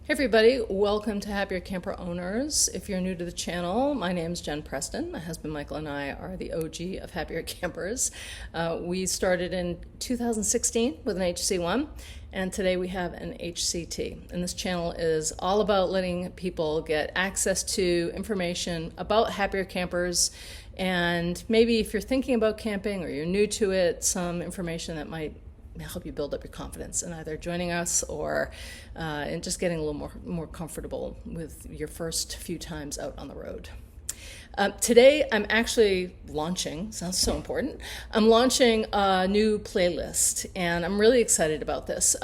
Hey everybody, welcome to Happier Camper Owners. If you're new to the channel, my name is Jen Preston. My husband Michael and I are the OG of Happier Campers. We started in 2016 with an HC1, and today we have an HCT. And this channel is all about letting people get access to information about Happier Campers, and maybe if you're thinking about camping or you're new to it, some information that might help you build up your confidence in either joining us or in just getting a little more comfortable with your first few times out on the road. Today I'm actually launching, sounds so important, I'm launching a new playlist and I'm really excited about this.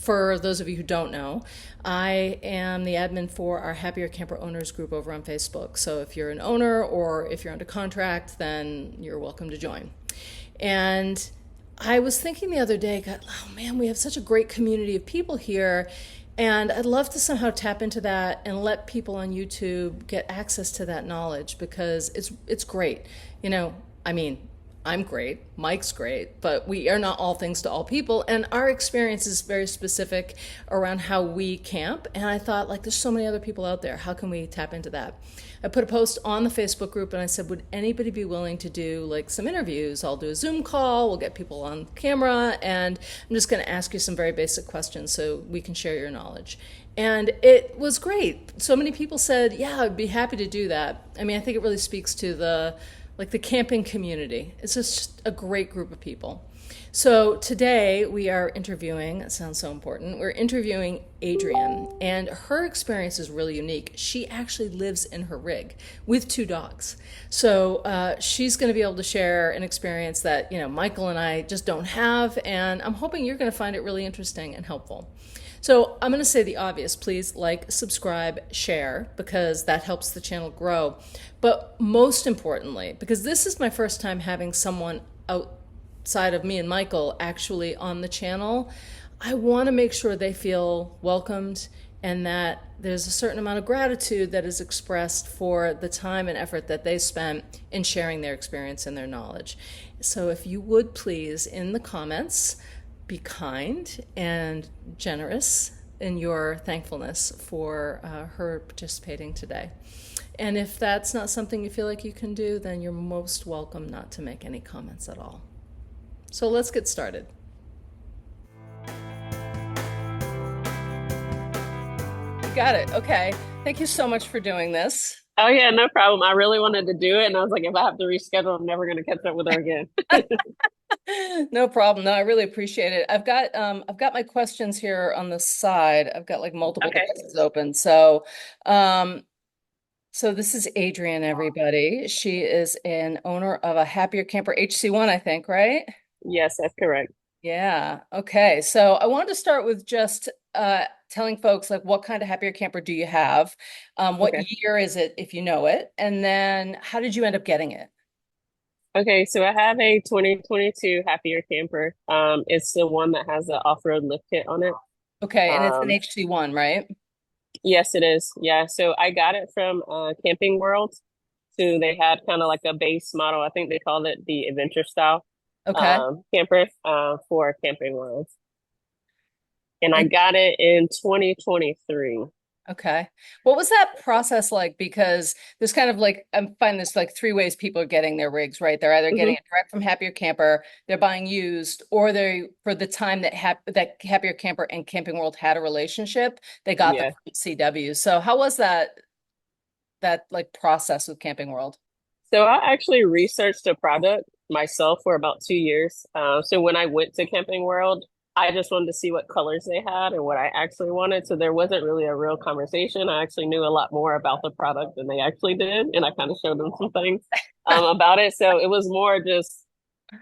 For those of you who don't know, I am the admin for our Happier Camper Owners group over on Facebook. So if you're an owner or if you're under contract, then you're welcome to join. And I was thinking the other day, God, oh man, we have such a great community of people here, and I'd love to somehow tap into that and let people on YouTube get access to that knowledge because it's great. I mean, I'm great, Mike's great, but we are not all things to all people, and our experience is very specific around how we camp. And I thought, like, there's so many other people out there. How can we tap into that? I put a post on the Facebook group and I said, would anybody be willing to do like some interviews? I'll do a Zoom call, we'll get people on camera, and I'm just going to ask you some very basic questions so we can share your knowledge. And it was great. So many people said, yeah, I'd be happy to do that. I mean, I think it really speaks to the camping community. It's just a great group of people. So today we are interviewing, it sounds so important, we're interviewing Adrian, and her experience is really unique. She actually lives in her rig with two dogs. So she's going to be able to share an experience that, Michael and I just don't have, and I'm hoping you're going to find it really interesting and helpful. So I'm going to say the obvious. Please like, subscribe, share, because that helps the channel grow. But most importantly, because this is my first time having someone outside of me and Michael actually on the channel, I want to make sure they feel welcomed and that there's a certain amount of gratitude that is expressed for the time and effort that they spent in sharing their experience and their knowledge. So if you would please, in the comments, be kind and generous in your thankfulness for her participating today. And if that's not something you feel like you can do, then you're most welcome not to make any comments at all. So let's get started. You got it. Okay. Thank you so much for doing this. Oh yeah, no problem. I really wanted to do it, and I was like, if I have to reschedule, I'm never going to catch up with her again. No problem. No, I really appreciate it. I've got my questions here on the side. I've got like multiple Okay. devices open. So this is Adrian, everybody. She is an owner of a Happier Camper HC1, I think, right? Yes, that's correct. Yeah. Okay. So I wanted to start with just telling folks like what kind of Happier Camper do you have? What Okay. year is it, if you know it? And then how did you end up getting it? Okay, so I have a 2022 Happier Camper. It's the one that has the off-road lift kit on it. Okay, and it's an Um, HC1, right? yes, it is. Yeah, so I got it from Camping World. So they had kind of like a base model. I think they called it the adventure style Okay. camper for Camping World. And I And got it in 2023. okay. What was that process like? Because there's kind of like, I'm finding this like three ways people are getting their rigs, right? They're either getting Hmm. it direct from Happier Camper, they're buying used, or they, for the time that that Happier Camper and Camping World had a relationship, they got them Yeah. from CW. So how was that like process with Camping World? So I actually researched the product myself for about 2 years. So when I went to Camping World, I just wanted to see what colors they had and what I actually wanted. So there wasn't really a real conversation. I actually knew a lot more about the product than they actually did, and I kind of showed them some things about it. So it was more just,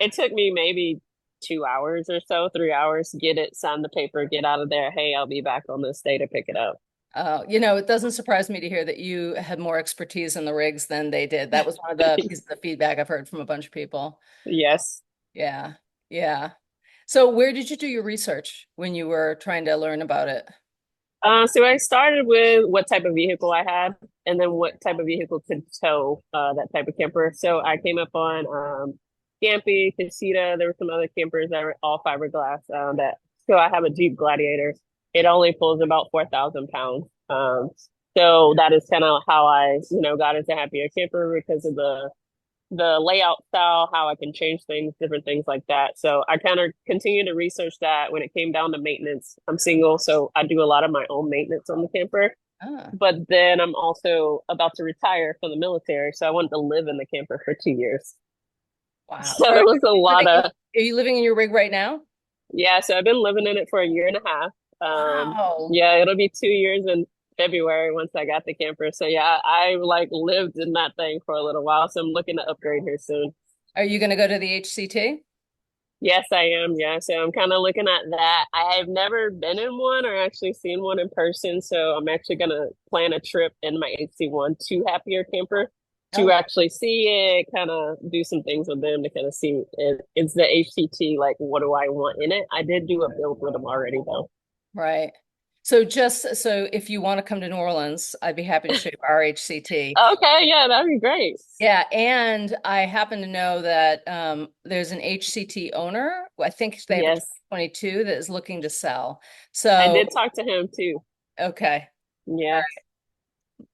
it took me maybe 2 hours or so, 3 hours, get it, sign the paper, get out of there. Hey, I'll be back on this day to pick it up. It doesn't surprise me to hear that you had more expertise in the rigs than they did. That was one of the pieces of feedback I've heard from a bunch of people. Yes. Yeah. Yeah. So where did you do your research when you were trying to learn about it? So I started with what type of vehicle I had, and then what type of vehicle could tow that type of camper. So I came up on Gampy, Casita. There were some other campers that were all fiberglass. So I have a Jeep Gladiator, it only pulls about 4,000 pounds. So that is kind of how I, got into Happier Camper because of the layout style, how I can change things, different things like that. So I kind of continue to research that when it came down to maintenance. I'm single, so I do a lot of my own maintenance on the camper. Ah, But then I'm also about to retire from the military, so I wanted to live in the camper for 2 years. wow. So So there was a lot of, are you living in your rig right now? yeah, so I've been living in it for a year and a half. Wow. Yeah, it'll be 2 years in February once I got the camper. So yeah, I like lived in that thing for a little while. So I'm looking to upgrade here soon. Are you going to go to the HCT? Yes, I am. Yeah, so I'm kind of looking at that. I have never been in one or actually seen one in person. So I'm actually gonna plan a trip in my HC1 to Happier Camper Oh, to wow. actually see it, kind of do some things with them to kind of see is the HCT like what do I want in it? I did do a build with them already though. Right. So just so if you want to come to New Orleans, I'd be happy to show you our HCT. Okay, yeah, that'd be great. Yeah, and I happen to know that there's an HCT owner. I think they have a Yes, 2022 that is looking to sell. I So, did talk to him too. okay, Yeah.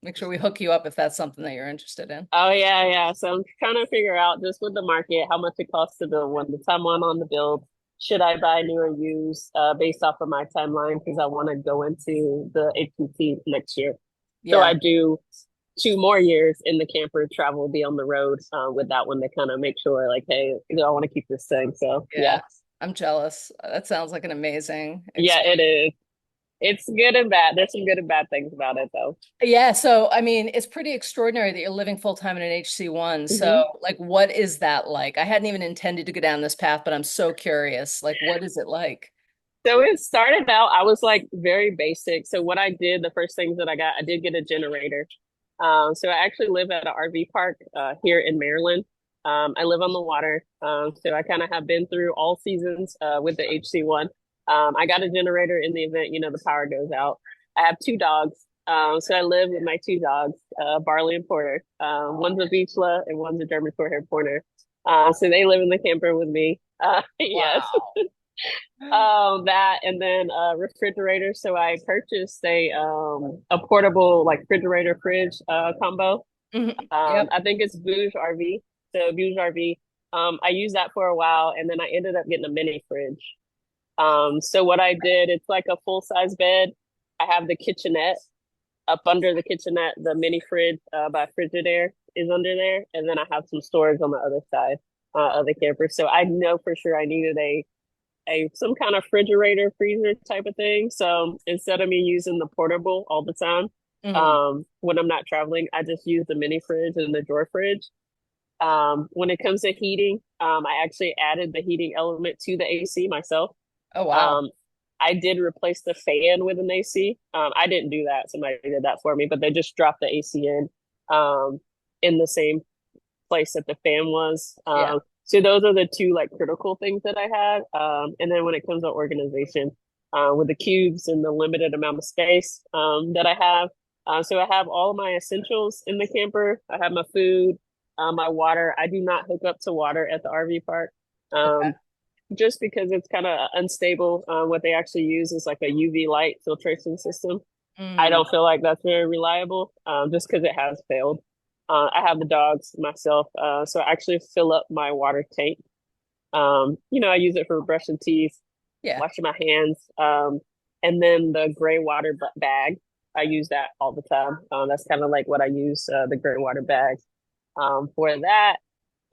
make sure we hook you up if that's something that you're interested in. Oh yeah, yeah. So I'm trying to figure out just with the market how much it costs to build one. The timeline on the build. Should I buy new or used based off of my timeline because I want to go into the APT next year. So Yeah, I do 2 more years in the camper, travel, be on the road with that one to kind of make sure, like, hey, I want to keep this thing. So yeah, yeah. I'm jealous. That sounds like an amazing yeah, experience. it is. It's good and bad. There's some good and bad things about it though. Yeah, so I mean, it's pretty extraordinary that you're living full time in an HC1. So, hmm like, what is that like? I hadn't even intended to go down this path, but I'm so curious. Like, what is it like? So it started out, I was like very basic. So what I did, the first things that I got, I did get a generator. So I actually live at an RV park here in Maryland. I live on the water. So I kind of have been through all seasons with the HC1. I got a generator in the event, the power goes out. I have 2 dogs. So I live with my 2 dogs, Barley and Porter. One's a Vizsla and one's a German Shorthair Pointer. So they live in the camper with me. Yes. Wow. That and then a refrigerator. So I purchased a portable like refrigerator fridge combo. Yep. I think it's Bouge RV. So Bouge RV. I used that for a while and then I ended up getting a mini fridge. So what I did, it's like a full size bed. I have the kitchenette up under the kitchenette, the mini fridge by Frigidaire is under there, and then I have some storage on the other side of the camper. So I know for sure I needed a some kind of refrigerator freezer type of thing. So instead of me using the portable all the time, Mhm. when I'm not traveling, I just use the mini fridge and the drawer fridge. When it comes to heating, I actually added the heating element to the AC myself. Oh, wow. Um, I did replace the fan with an AC. I didn't do that. Somebody did that for me, but they just dropped the AC in the same place that the fan was. Yeah. So those are the two like critical things that I had. And then when it comes to organization, with the cubes and the limited amount of space that I have, so I have all of my essentials in the camper. I have my food, my water. I do not hook up to water at the RV park. Okay. Just because it's kind of unstable. What they actually use is like a UV light filtration system. I Mm. don't feel like that's very reliable, just because it has failed. I have the dogs myself, so I actually fill up my water tank. I use it for brushing teeth, Yeah. washing my hands, and then the gray water bag. I use that all the time. That's kind of like what I use the gray water bag for that.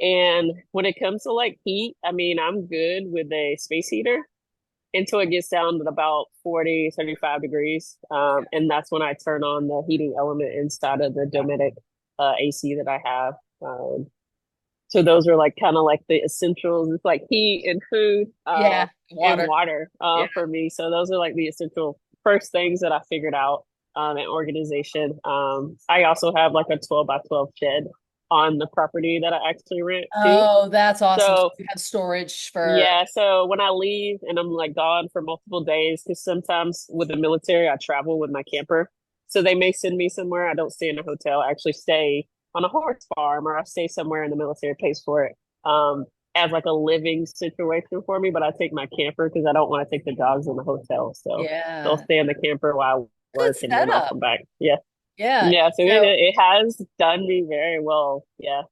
And when it comes to like heat, I mean, I'm good with a space heater until it gets down to about 40, 35 degrees. And that's when I turn on the heating element inside of the Dometic AC that I have. So those are like kind of like the essentials. It's like heat and food Yeah. and Water. water Yeah. for me. So those are like the essential first things that I figured out in organization. I also have like a 12 by 12 shed on the property that I actually rent too. Oh, that's awesome. So So you have storage for, yeah, so when I leave and I'm like gone for multiple days, because sometimes with the military, I travel with my camper. So they may send me somewhere. I don't stay in a hotel. I actually stay on a horse farm or I stay somewhere and the military pays for it. as like a living situation for me, but I take my camper because I don't want to take the dogs in the hotel. So they'll Yeah. stay in the camper while I Good work and then I'll setup. come back. Yeah. Yeah. Yeah. So So it has done me very well. Yeah.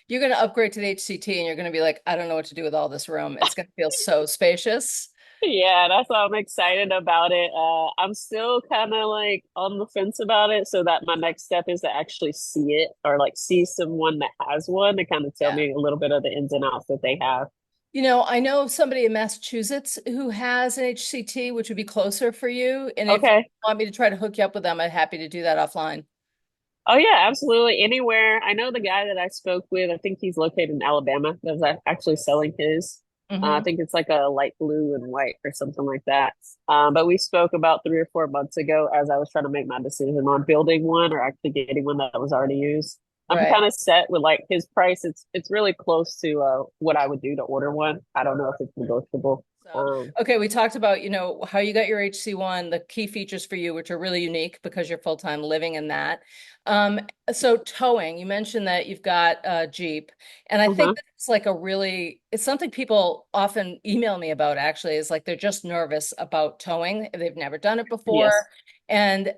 you're going to upgrade to the HCT and you're going to be like, I don't know what to do with all this room. It's going to feel so spacious. Yeah, that's why I'm excited about it. I'm still kind of like on the fence about it, so that my next step is to actually see it or like see someone that has one to kind of tell Yeah. me a little bit of the ins and outs that they have. I know somebody in Massachusetts who has an HCT, which would be closer for you. And if you Okay. want me to try to hook you up with them, I'm happy to do that offline. Oh yeah, absolutely. Anywhere. I know the guy that I spoke with. I think he's located in Alabama. That was actually selling his. I Hmm. think it's like a light blue and white or something like that. But we spoke about 3 or 4 months ago as I was trying to make my decision on building one or actually getting one that was already used. I'm Right. kind of set with like his price. It's really close to what I would do to order one. I don't know if it's negotiable. So, okay, we talked about, how you got your HC1, the key features for you, which are really unique because you're full-time living in that. Um, so towing, you mentioned that you've got a Jeep, and I think Uh-huh. that it's like it's something people often email me about actually, is like they're just nervous about towing. They've never done it before. Yes. And,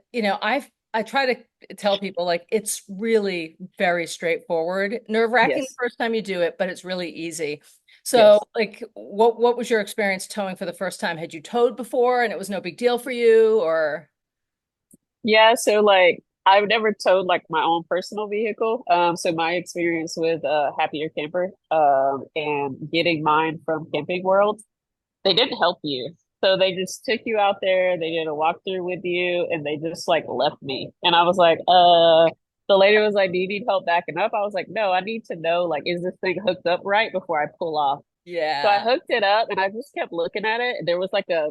I try to tell people like it's really very straightforward, nerve-wracking the Yes. first time you do it, but it's really easy. So, Yes. like, what was your experience towing for the first time? Had you towed before and it was no big deal for you, or? Yeah, so like I've never towed like my own personal vehicle. So my experience with Happier Camper and getting mine from Camping World, they didn't help you. So they just took you out there, they did a walkthrough with you, and they just like left me. And I was like, the lady was like, do you need help backing up? I was like, no, I need to know like, is this thing hooked up right before I pull off? So I Yeah. hooked it up and I just kept looking at it. There was like a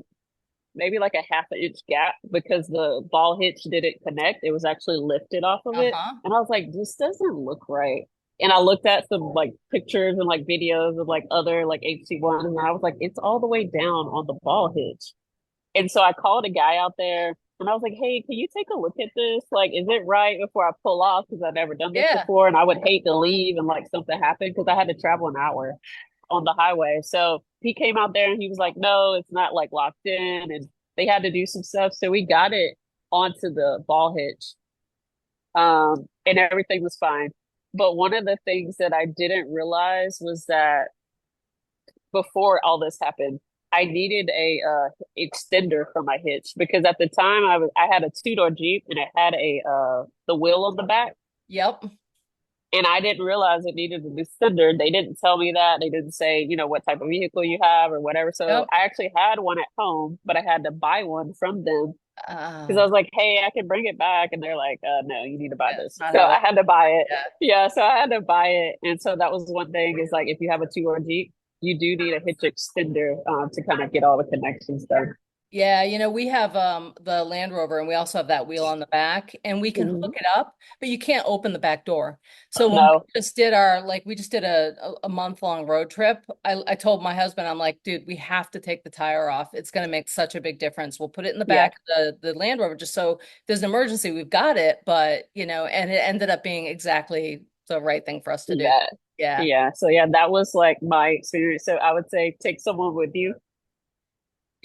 maybe like a half an inch gap because the ball hitch didn't connect. It was actually lifted off of it. Uh-huh. And I was like, this doesn't look right. And I looked at some like pictures and like videos of like other like HC1s and I was like, it's all the way down on the ball hitch. And so I called a guy out there and I was like, hey, can you take a look at this? Like, is it right before I pull off? Because I've never done this Yeah. before. And I would hate to leave and like something happened because I had to travel an hour on the highway. So he came out there and he was like, no, it's not like locked in. And they had to do some stuff. So we got it onto the ball hitch. And everything was fine. But one of the things that I didn't realize was that before all this happened, I needed a extender for my hitch because at the time I had a 2 door Jeep and it had a the wheel on the back Yep. and I didn't realize it needed an extender. They didn't tell me that. They didn't say, what type of vehicle you have or whatever. So Yep. I actually had one at home, but I had to buy one from them because I Uh, was like, hey, I can bring it back. And they're like, no, you need to buy yeah, it's this. not So I available. had to buy it. Yeah. Yeah, so I had to buy it. And so that was one thing is like if you have a 2 door Jeep, you do need a hitch extender to kind of get all the connections done. Yeah, we have the Land Rover and we also have that wheel on the back and we can Mhm. hook it up, but you can't open the back door. So when No, we just did a month-long road trip, I told my husband, I'm like, dude, we have to take the tire off. It's gonna make such a big difference. We'll put it in the yeah, back of the Land Rover just so if there's an emergency, we've got it, but and it ended up being exactly the right thing for us to do. yeah, Yeah. yeah. So yeah, that was like my experience. So I would say take someone with you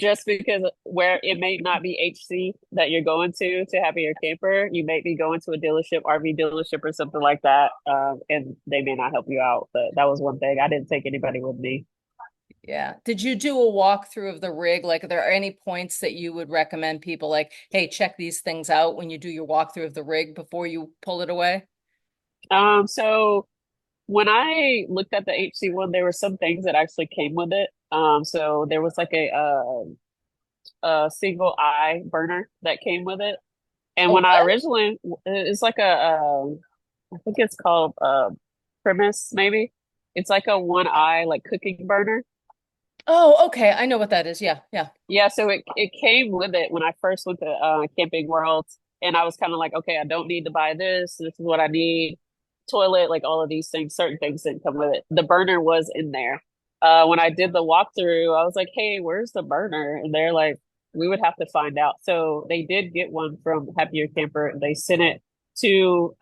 just because where it may not be HC that you're going to have your camper, you may be going to a dealership, RV dealership or something like that, and they may not help you out. But that was one thing. I didn't take anybody with me. Yeah. Did you do a walkthrough of the rig? Like, are there any points that you would recommend people like, hey, check these things out when you do your walkthrough of the rig before you pull it away? So when I looked at the HC1, there were some things that actually came with it. So there was like a single eye burner that came with it. And Oh, when I what? originally, it's like I think it's called premise maybe. It's like a one eye like cooking burner. Oh, okay. I know what that is. Yeah, yeah. Yeah, so it came with it when I first went to Camping World, and I was kind of like, okay, I don't need to buy this. This is what I need. Toilet, like all of these things. Certain things didn't come with it. The burner was in there. When I did the walkthrough, I was like, hey, where's the burner? And they're like, we would have to find out. So they did get one from Happier Camper. They sent it to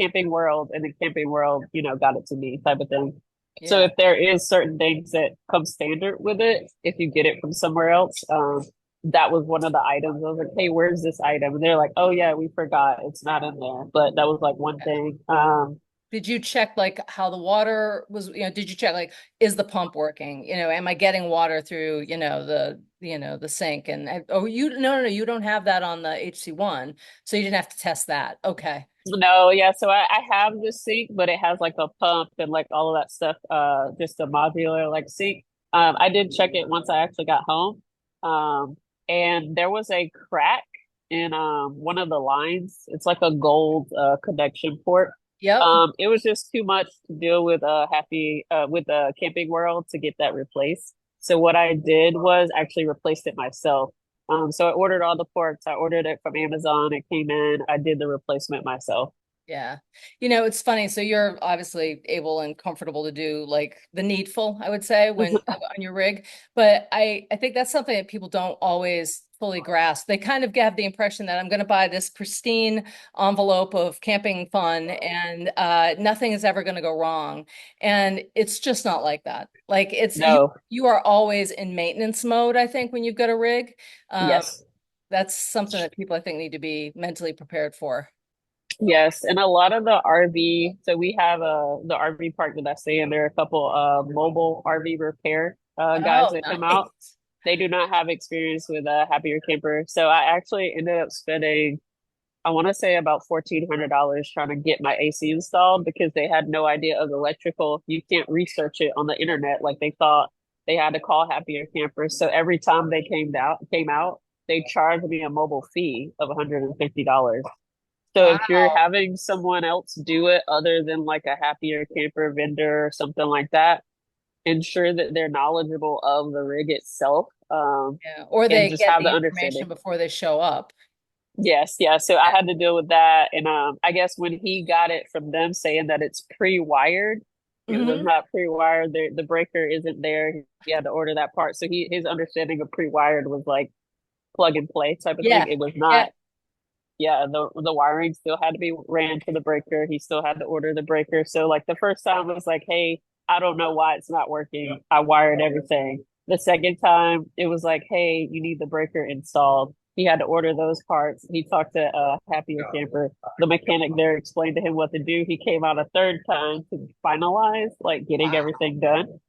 Camping World, and then Camping World, got it to me type of thing. So Yeah. if there is certain things that come standard with it, if you get it from somewhere else, that was one of the items. I was like, hey, where's this item? And they're like, oh yeah, we forgot. It's not in there. But that was like one thing. Did you check like how the water was, did you check like is the pump working? Am I getting water through, the sink and oh you no, you don't have that on the HC1, so you didn't have to test that. Okay. No, yeah. So I have the sink, but it has like a pump and like all of that stuff. Just a modular like sink. I did check it once I actually got home. Um, and there was a crack in one of the lines. It's like a gold connection port. Yep. It was just too much to deal with happy with Camping World to get that replaced. So what I did was actually replaced it myself. So I ordered all the ports. I ordered it from Amazon. It came in. I did the replacement myself. Yeah. It's funny. So you're obviously able and comfortable to do like the needful, I would say, when on your rig. But I think that's something that people don't always fully grasp. They kind of have the impression that I'm going to buy this pristine envelope of camping fun and nothing is ever going to go wrong. And it's just not like that. Like it's you No, you are always in maintenance mode, I think, when you've got a rig. Um, yes, that's something that people I think need to be mentally prepared for. yes, and a lot of the RV. So we have the RV park that I stay in. There are a couple mobile RV repair guys Oh, that come out. nice. They do not have experience with a Happier Camper. So I actually ended up spending, I want to say about $1,400 trying to get my AC installed because they had no idea of electrical. You can't research it on the internet. Like they thought they had to call Happier Campers. So every time they came out, they charged me a mobile fee of $150. So if you're Wow. having someone else do it other than like a Happier Camper vendor or something like that, ensure that they're knowledgeable of the rig itself, Yeah. Or and they just get have the the understanding. information before they show up. Yes, yeah. So I Yeah. had to deal with that. And I guess when he got it from them saying that it's pre-wired, it was Hmm. not pre-wired. The breaker isn't there. He had to order that part. So his understanding of pre-wired was like plug and play type of thing. Yeah. It was Yeah. not. Yeah, the wiring still had to be ran to the breaker. He still had to order the breaker. So like the first time it was like, hey, I don't know why it's not working. I wired everything. The second time it was like, hey, you need the breaker installed. He had to order those parts. He talked to Happier Camper. The mechanic there explained to him what to do. He came out a third time to finalize like getting Wow. everything done.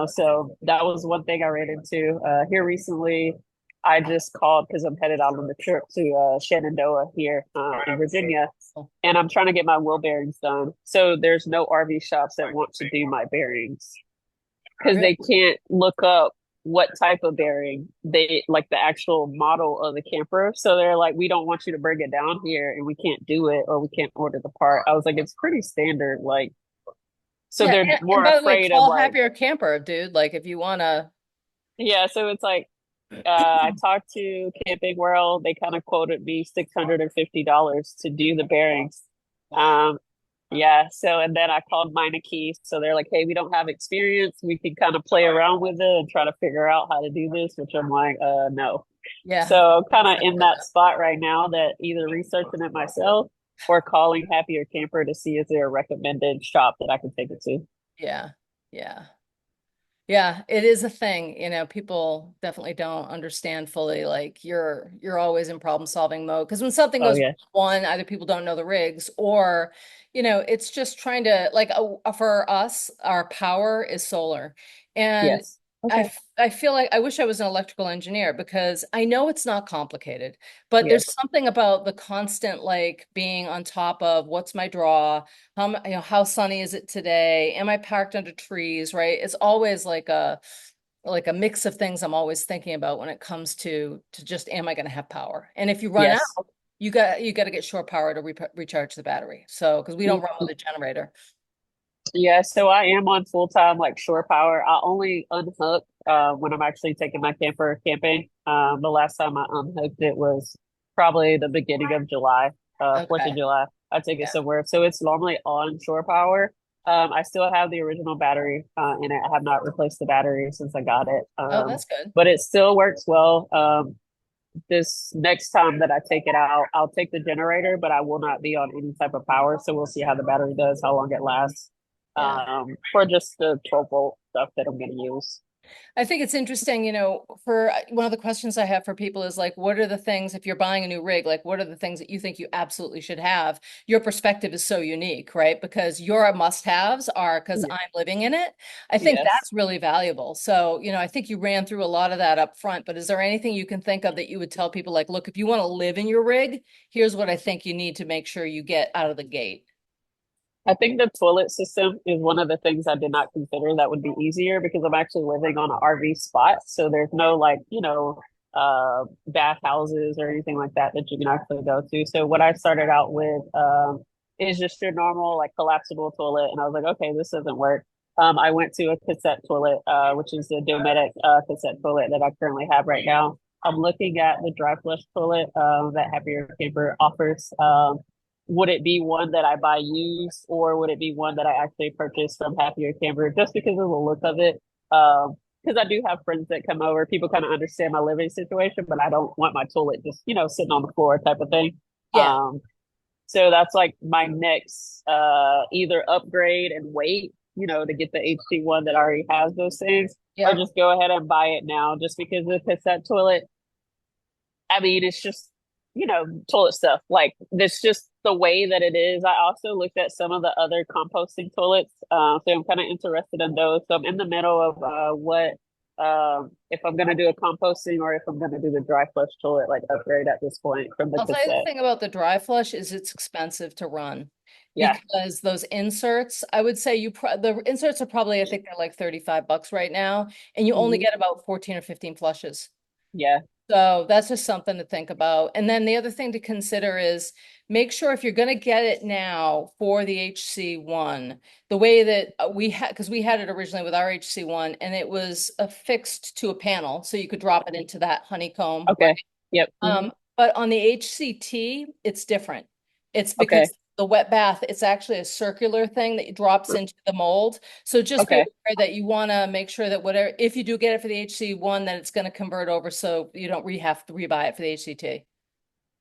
So that was one thing I ran into here recently. I just called because I'm headed out on the trip to Shenandoah here in Virginia, and I'm trying to get my wheel bearings done. So there's no RV shops that want to do my bearings because Really? they can't look up what type of bearing they like the actual model of the camper. So they're like, we don't want you to bring it down here, and we can't do it, or we can't order the part. I was like, it's pretty standard, like. So Yeah. they're And more by the way, afraid of call like, Happier Camper, dude. Like if you wanna. yeah. So it's like I talked to Camping World. They kind of quoted me $650 to do the bearings. Wow. Um, yeah. So, and then I called Meineke. So they're like, hey, we don't have experience. We can kind of play around with it and try to figure out how to do this, which I'm like, no. So Yeah. I'm kind of in that spot right now that either researching it myself or calling Happier Camper to see is there a recommended shop that I can take it to. Yeah. Yeah. Yeah, it is a thing. People definitely don't understand fully. Like you're always in problem solving mode because when something Oh, goes yeah. one, either people don't know the rigs or, it's just trying to like for us, our power is solar, and Yes. Okay. I feel like I wish I was an electrical engineer because I know it's not complicated, but there's Yes. something about the constant like being on top of what's my draw. How sunny is it today? Am I parked under trees, right? It's always like a mix of things I'm always thinking about when it comes to just am I going to have power? And if you run out, Yes. you got to get shore power to recharge the battery. So because we don't run with a generator. Yeah, so I am on full time like shore power. I only unhook when I'm actually taking my camper camping. The last time I unhooked it was probably the beginning of July, 4th of Okay. July. I take it Yeah. somewhere. So it's normally on shore power. I still have the original battery in it. I have not replaced the battery since I got it. Oh, that's good. But it still works well. This next time that I take it out, I'll take the generator, but I will not be on any type of power. So we'll see how the battery does, how long it lasts. Yeah. for just the 12-volt stuff that I'm going to use. I think it's interesting, for one of the questions I have for people is like, what are the things, if you're buying a new rig, like what are the things that you think you absolutely should have? Your perspective is so unique, right? Because your must-haves are because Yeah. I'm living in it. I think Yes. that's really valuable. So, I think you ran through a lot of that up front, but is there anything you can think of that you would tell people like, look, if you want to live in your rig, here's what I think you need to make sure you get out of the gate. I think the toilet system is one of the things I did not consider that would be easier because I'm actually living on an RV spot. So there's no like, bath houses or anything like that that you can actually go to. So what I started out with is just your normal like collapsible toilet. And I was like, okay, this doesn't work. I went to a cassette toilet, which is the Dometic cassette toilet that I currently have right now. I'm looking at the dry flush toilet that Happier Camper offers. Would it be one that I buy used or would it be one that I actually purchase from Happier Camper just because of the look of it? Because I do have friends that come over. People kind of understand my living situation, but I don't want my toilet just, sitting on the floor type of thing. Yeah. So that's like my next either upgrade and wait, to get the HC1 that already has those things, or Yep. just go ahead and buy it now just because the cassette toilet, I mean, it's just, toilet stuff. Like, it's just the way that it is. I also looked at some of the other composting toilets. So I'm kind of interested in those. So I'm in the middle of if I'm going to do a composting or if I'm going to do the dry flush toilet, like upgrade at this point from the I'll tell you the cassette. thing about the dry flush is it's expensive to run Yeah. because those inserts, I would say the inserts are probably, I think they're like 35 bucks right now, and you only Hmm. get about 14 or 15 flushes. Yeah. So that's just something to think about. And then the other thing to consider is make sure if you're going to get it now for the HC1, the way that we had, because we had it originally with our HC1 and it was affixed to a panel. So you could drop it into that honeycomb, right? Okay. Yep. Hmm. But on the HCT, it's different. It's Okay. because the wet bath, it's actually a circular thing that drops into the mold. So just be Okay. aware that you want to make sure that whatever, if you do get it for the HC1, that it's going to convert over so you don't have to rebuy it for the HCT.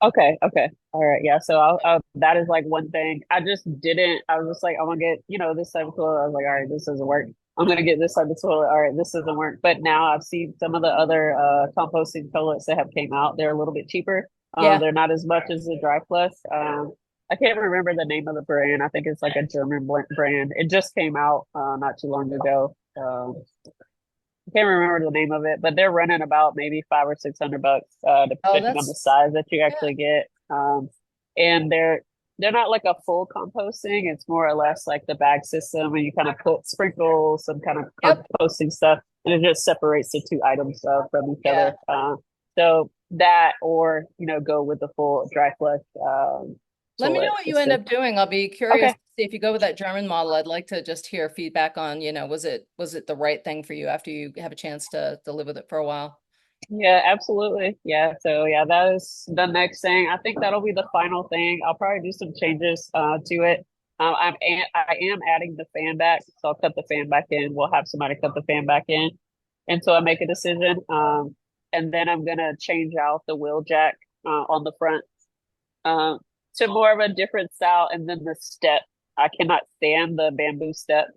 Okay, okay. All right. Yeah. So that is like one thing. I just didn't, I was just like, I'm gonna get, this type of toilet. I was like, all right, this doesn't work. I'm gonna get this type of toilet. All right, this doesn't work. But now I've seen some of the other composting toilets that have came out. They're a little bit cheaper. Yeah. They're not as much as the dry flush. I can't remember the name of the brand. I think it's like a German brand. It just came out not too long ago. I can't remember the name of it, but they're running about maybe 500 or 600 bucks, Oh, depending on the size that you yeah. actually get. And they're not like a full composting. It's more or less like the bag system, and you kind of put sprinkle some kind of Yep. composting stuff, and it just separates the two items from each Yeah. other. So that, or go with the full dry flush Let me know toilet what you end system. up doing. I'll be curious Okay. to see if you go with that German model. I'd like to just hear feedback on, was it the right thing for you after you have a chance to live with it for a while? Yeah, absolutely. Yeah. So yeah, that is the next thing. I think that'll be the final thing. I'll probably do some changes to it. I am adding the fan back, so I'll cut the fan back in. We'll have somebody cut the fan back in until I make a decision. And then I'm gonna change out the wheel jack on the front um to more of a different style, and then the step. I cannot stand the bamboo step,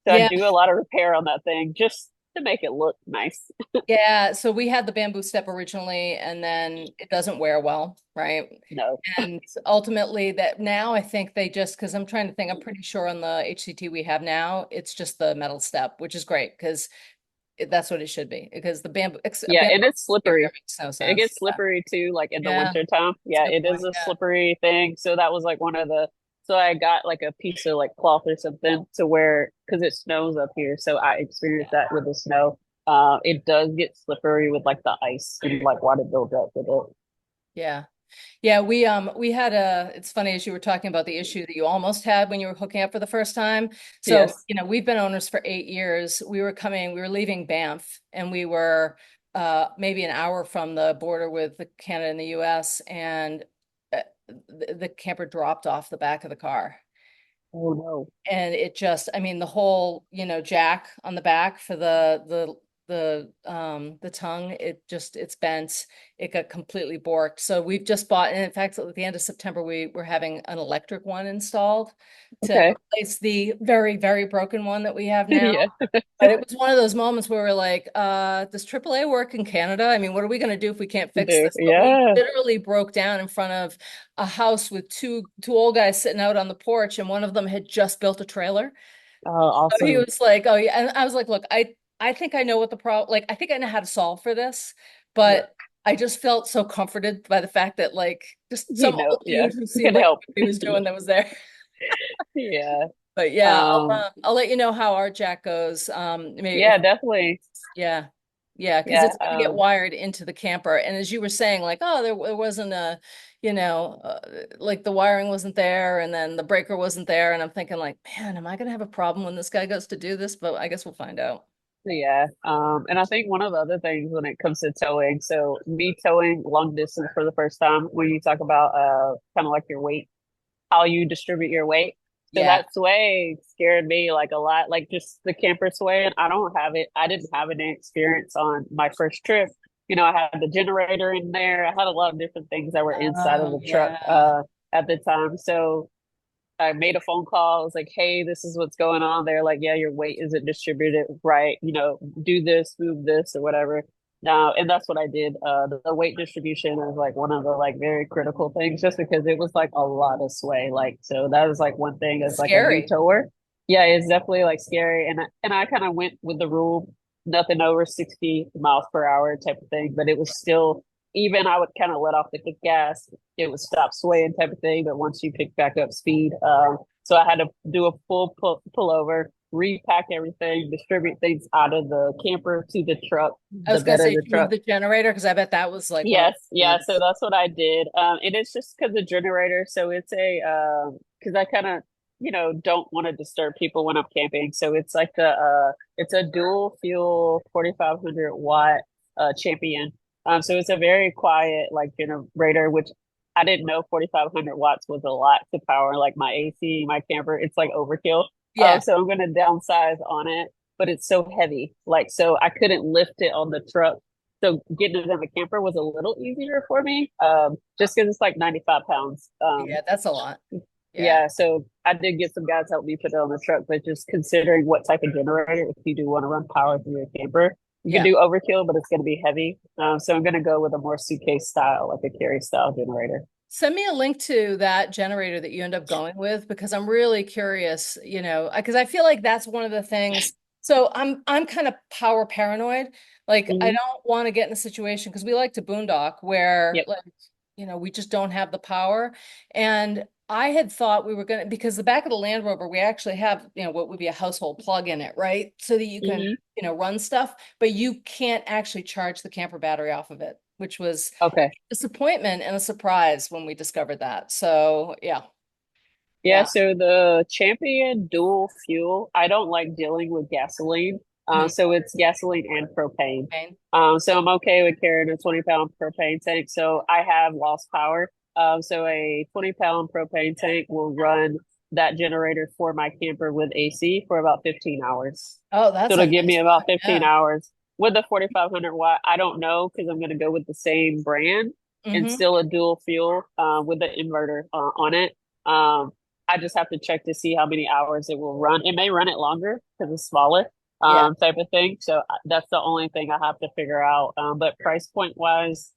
so I Yeah. do a lot of repair on that thing just to make it look nice. Yeah, so we had the bamboo step originally, and then it doesn't wear well, right? No. And ultimately, that now I think they just because I'm trying to think, I'm pretty sure on the HCT we have now, it's just the metal step, which is great because that's what it should be. Because Yeah, bamboo and it's exterior slippery. makes no It sense. gets slippery too, like in the Yeah, winter time. that's a Yeah, good it point. is a Yeah, slippery thing. So that was like one of the, so I got like a piece of like cloth or something to wear because it snows up here. So I experienced that with the snow. It does get slippery with like the ice and like water builds up with it. yeah. Yeah, we had it's funny as you were talking about the issue that you almost had when you were hooking up for the first time. So, Yes. we've been owners for 8 years. We were leaving Banff and we were maybe an hour from the border with Canada and the US and the camper dropped off the back of the car. Oh no. And it just, I mean, the whole, jack on the back for the the tongue, it's bent. It got completely borked. So we've just bought, and in fact, at the end of September, we were having an electric one installed to Okay. replace the very, very broken one that we have now. Yeah. But it was one of those moments where we're like, does AAA work in Canada? I mean, what are we going to do if we can't fix Do. this? But we Yeah. literally broke down in front of a house with two old guys sitting out on the porch, and one of them had just built a trailer. Oh, So he awesome. was like, "Oh yeah," and I was like, "Look, I think I know what the problem. Like, I think I know how to solve for this, Yeah. but I just felt so comforted by the fact that like just some old Yeah. dude who We seemed can like help. he was doing that was there." Yeah. But yeah, Um, I'll let you know how our jack goes. Maybe if yeah, definitely. yeah. Yeah, because Yeah. it's going to get wired into the camper. And as you were saying, like, oh, there wasn't a, like the wiring wasn't there and then the breaker wasn't there. And I'm thinking, like, man, am I going to have a problem when this guy goes to do this? But I guess we'll find out. Yeah. And I think one of the other things when it comes to towing, so me towing long distance for the first time, when you talk about kind of like your weight, how you distribute your weight. So Yeah. that sway scared me like a lot, like just the camper sway. And I don't have it. I didn't have any experience on my first trip. I had the generator in there. I had a lot of different things that were inside of Oh, the truck yeah. at the time. So I made a phone call. I was like, hey, this is what's going on. They're like, yeah, your weight isn't distributed right. Do this, move this, or whatever. Now, and that's what I did. The weight distribution is like one of the like very critical things, just because it was like a lot of sway. Like, so that was like one thing as like a new Scary. tower. Yeah, it's definitely like scary. And I kind of went with the rule, nothing over 60 miles per hour type of thing, but it was still, even I would kind of let off the gas, it would stop swaying type of thing. But once you pick back up speed, so I had to do a full pull over, repack everything, distribute things out of the camper to the truck, I the was gonna bed of say, the did you move truck. the generator? Because I bet that was like one of Yes, yeah. the So that's what I did. And it's just because the generator. So it's because I kind of don't want to disturb people when I'm camping. So it's like it's a dual fuel 4,500 watt Champion. So it's a very quiet like generator, which I didn't know 4,500 watts was a lot to power like my AC, my camper. It's like overkill. Yeah. So I'm gonna downsize on it, but it's so heavy. Like, so I couldn't lift it on the truck, so getting it in the camper was a little easier for me, just because it's like 95 pounds. Yeah, that's a lot. Yeah. Yeah, so I did get some guys help me put it on the truck, but just considering what type of generator, if you do want to run power through your camper, you can Yeah. do overkill, but it's going to be heavy. So I'm going to go with a more suitcase style, like a carry style generator. Send me a link to that generator that you end up going with because I'm really curious, because I feel like that's one of the things. So I'm kind of power paranoid. Like I Hmm. don't want to get in a situation because we like to boondock where Yep. like, we just don't have the power. And I had thought we were gonna because the back of the Land Rover, we actually have, what would be a household plug in it, right? So that you can, Hmm. run stuff, but you can't actually charge the camper battery off of it, which was Okay. disappointment and a surprise when we discovered that. So yeah, Yeah, yeah. so the Champion dual fuel, I don't like dealing with gasoline. Mhm. So it's gasoline and propane. Okay. So I'm okay with carrying a 20-pound propane tank. So I have lost power. So a 20-pound propane tank will run that generator for my camper with AC for about 15 hours. Oh, So that's a it'll give me nice about one. 15 Yeah. hours. With the 4,500 watt, I don't know because I'm going to go with the same brand and Hmm. still a dual fuel with the inverter on it. Um, I just have to check to see how many hours it will run. It may run it longer because it's smaller, Yeah. type of thing. So that's the only thing I have to figure out. But price point wise,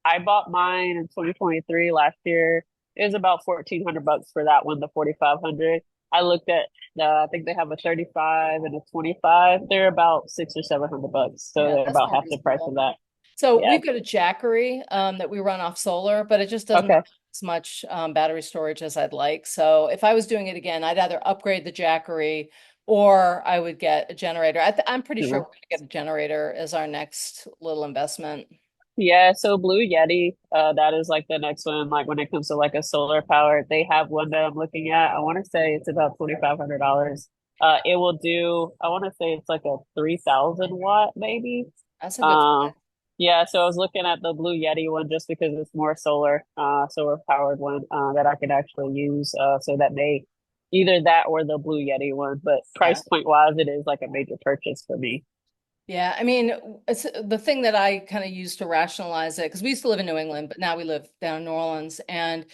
I bought mine in 2023 last year. It was about 1,400 bucks for that one, the 4,500. I looked at I think they have a 35 and a 25. They're about six or 700 bucks. So Yeah, they're that's about more half the price of reasonable. that. So Yeah. we've got a Jackery that we run off solar, but it just doesn't have Okay. as much battery storage as I'd like. So if I was doing it again, I'd either upgrade the Jackery or I would get a generator. I'm pretty sure we're going to get a generator as our next little investment. Yeah, so Blue Yeti, that is like the next one. Like when it comes to like a solar power, they have one that I'm looking at. I want to say it's about $2,500. It will do, I want to say it's like a 3,000 watt maybe. That's a good Um, size. yeah, so I was looking at the Blue Yeti one just because it's more solar powered one, that I could actually use. So that may either that or the Blue Yeti one, but Yeah. price point wise, it is like a major purchase for me. Yeah, I mean, it's the thing that I kind of use to rationalize it because we used to live in New England, but now we live down in New Orleans, and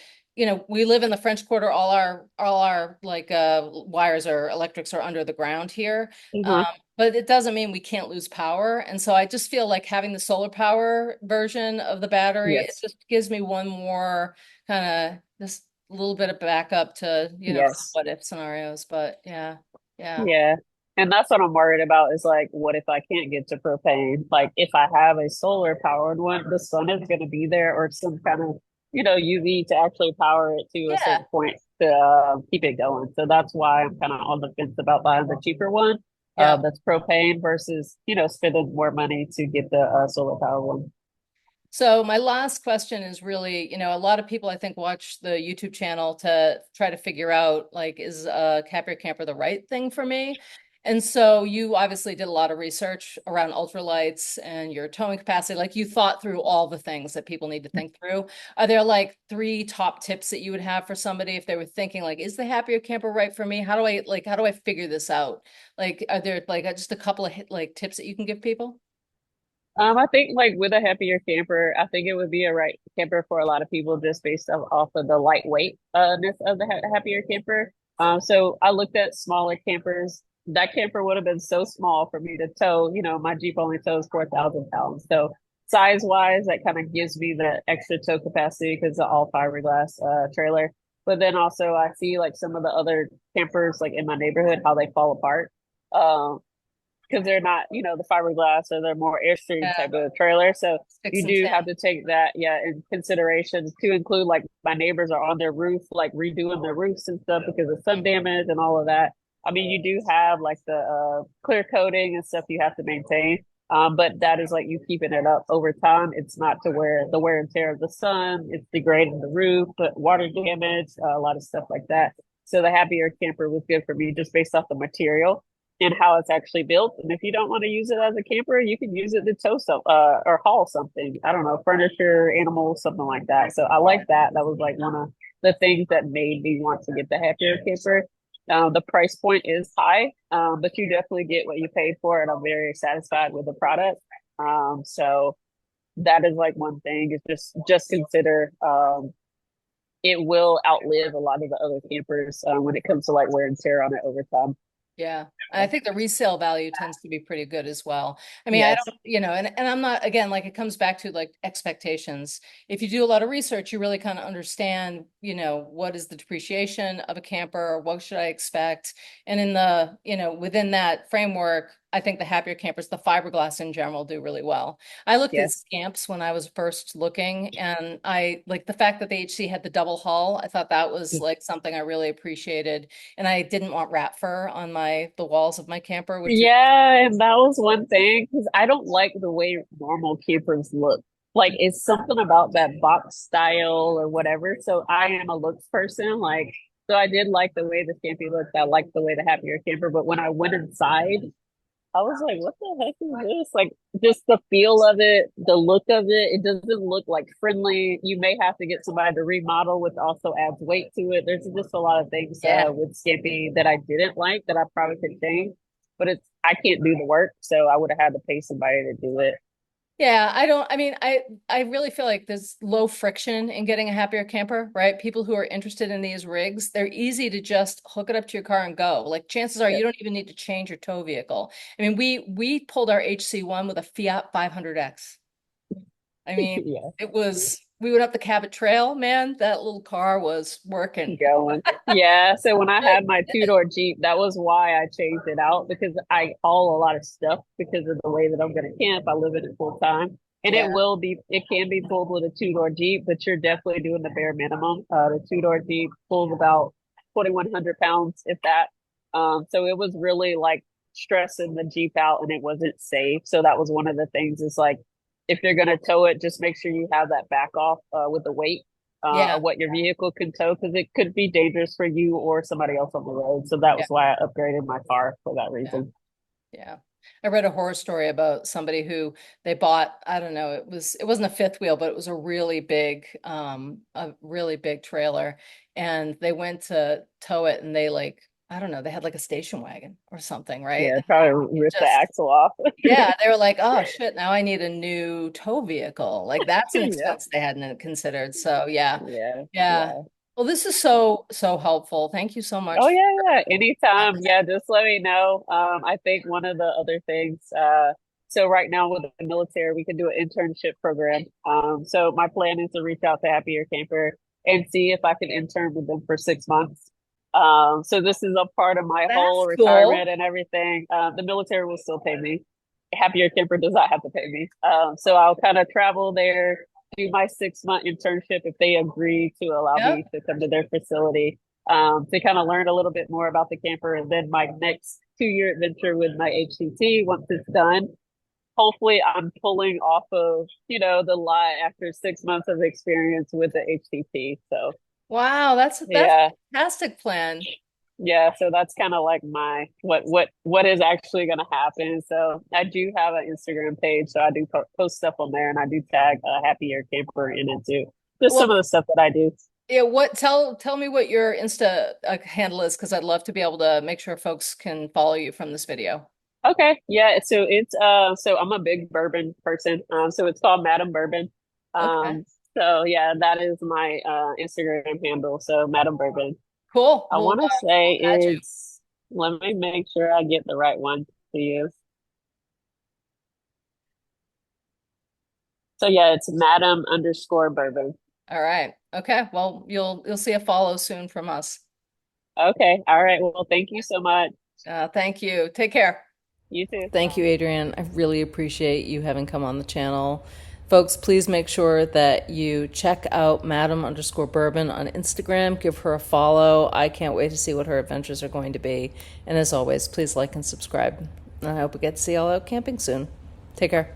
we live in the French Quarter. All our like wires or electrics are under the ground here, um, Hmm. but it doesn't mean we can't lose power. And so I just feel like having the solar power version of the battery, it Yes. just gives me one more kind of just a little bit of backup to Yes. what if scenarios. But yeah, yeah, Yeah. And that's what I'm worried about is like, what if I can't get to propane? Like, if I have a solar powered one, the sun is going to be there or some kind of, UV to actually power it to a yeah, certain point to keep it going. So that's why I'm kind of on the fence about buying the cheaper one yeah. that's propane versus, spending more money to get the solar power one. So my last question is really, a lot of people I think watch the YouTube channel to try to figure out like, is a Happier Camper the right thing for me? And so you obviously did a lot of research around ultralights and your towing capacity. Like you thought through all the things that people need to think through. Are there like three top tips that you would have for somebody if they were thinking like, is the Happier Camper right for me? How do I figure this out? Like, are there like just a couple of like tips that you can give people? I think like with a happier camper, I think it would be a right camper for a lot of people just based off of the lightweight ness of the happier camper. So I looked at smaller campers. That camper would have been so small for me to tow. My Jeep only tows 4,000 pounds. So size wise, that kind of gives me the extra tow capacity because the all fiberglass trailer. But then also I see like some of the other campers like in my neighborhood how they fall apart. Um, because they're not, the fiberglass or they're more airstream Yeah, type of trailer. So six you and do ten. have to take that, yeah, in consideration to include like my neighbors are on their roof, like redoing their roofs and stuff because of sun damage and all of that. I mean, you do have like the clear coating and stuff you have to maintain. But that is like you keeping it up over time. It's not to where the wear and tear of the sun, it's degrading the roof, but water damage, a lot of stuff like that. So the happier camper was good for me just based off the material and how it's actually built. And if you don't want to use it as a camper, you can use it to tow some or haul something. I don't know, furniture, animals, something like that. So I like that. That was like one of the things that made me want to get the happier camper. The price point is high, but you definitely get what you paid for, and I'm very satisfied with the product. So that is like one thing is just consider it will outlive a lot of the other campers when it comes to like wear and tear on it over time. Yeah. I think the resale value tends to be pretty good as well. I mean, I Yes. don't, and I'm not, again, like it comes back to like expectations. If you do a lot of research, you really kind of understand, what is the depreciation of a camper? What should I expect? And in the, within that framework, I think the happier campers, the fiberglass in general do really well. I looked at Yes. Scamps when I was first looking, and I like the fact that the HC had the double hull. I thought that was like something I really appreciated, and I didn't want rat fur on the walls of my camper, which is Yeah, and that was one thing because I don't like the way normal campers look. Like it's something about that box style or whatever. So I am a looks person. Like, so I did like the way the Stampy looked. I liked the way the happier camper. But when I went inside, I was like, what the heck is this? Like just the feel of it, the look of it, it doesn't look like friendly. You may have to get somebody to remodel, which also adds weight to it. There's just a lot of things yeah. with Skippy that I didn't like that I probably could change, but I can't do the work, so I would have had to pay somebody to do it. Yeah, I mean, I really feel like there's low friction in getting a happier camper, right? People who are interested in these rigs, they're easy to just hook it up to your car and go. Like chances are Yeah. you don't even need to change your tow vehicle. I mean, we pulled our HC1 with a Fiat 500X. I mean, Yeah. we went up the Cabot Trail, man, that little car was working. Going. Yeah. So when I had my two-door Jeep, that was why I changed it out because I haul a lot of stuff because of the way that I'm going to camp. I live in it full time. And Yeah, it can be pulled with a two-door Jeep, but you're definitely doing the bare minimum. The two-door Jeep pulls about 2,100 pounds, if that. So it was really like stressing the Jeep out and it wasn't safe. So that was one of the things is like, if you're going to tow it, just make sure you have that back off with the weight yeah, of what your vehicle can tow because it could be dangerous for you or somebody else on the road. So that yeah, was why I upgraded my car for that yeah. reason. Yeah. I read a horror story about somebody who they bought, I don't know, it wasn't a fifth wheel, but it was a really big trailer. And they went to tow it and they like I don't know, they had like a station wagon or something, right? Yeah, probably It rip the just, axle off. yeah, they were like, oh shit, now I need a new tow vehicle. Like that's an Yeah, expense they hadn't considered. So yeah, yeah, yeah. yeah. Well, this is so helpful. Thank you so Oh much for yeah, yeah. Anytime. Yeah, just let me know. I think one of the other things, so right now with the military, we can do an internship program. So my plan is to reach out to Happier Camper and see if I can intern with them for 6 months. So this is a part of my whole that's retirement cool. and everything. The military will still pay me. Happier Camper does not have to pay me. So I'll kind of travel there, do my 6 month internship if they agree to allow Yep. me to come to their facility, to kind of learn a little bit more about the camper. And then my next 2 year adventure with my HCT, once it's done, hopefully I'm pulling off of, the lot after 6 months of experience with the HCT. So Wow, that's yeah, a fantastic plan. yeah. So that's kind of like my what is actually going to happen. So I do have an Instagram page, so I do post stuff on there, and I do tag a happier camper in it too. Just some Well, of the stuff that I do. yeah, tell me what your Insta handle is because I'd love to be able to make sure folks can follow you from this video. Okay, yeah. So it's so I'm a big bourbon person. So it's called Madam Bourbon. Okay. So yeah, that is my Instagram handle. So Madam Bourbon. Cool. I We'll want to say add you. it's. Let me make sure I get the right one to use. So yeah, it's Madam underscore Bourbon. All right. Okay. Well, you'll see a follow soon from us. Okay, all right. Well, thank you so much. Thank you. Take care. You too. Thank you, Adrian. I really appreciate you having come on the channel. Folks, please make sure that you check out Madam underscore Bourbon on Instagram. Give her a follow. I can't wait to see what her adventures are going to be. And as always, please like and subscribe. And I hope we get to see y'all out camping soon. Take care.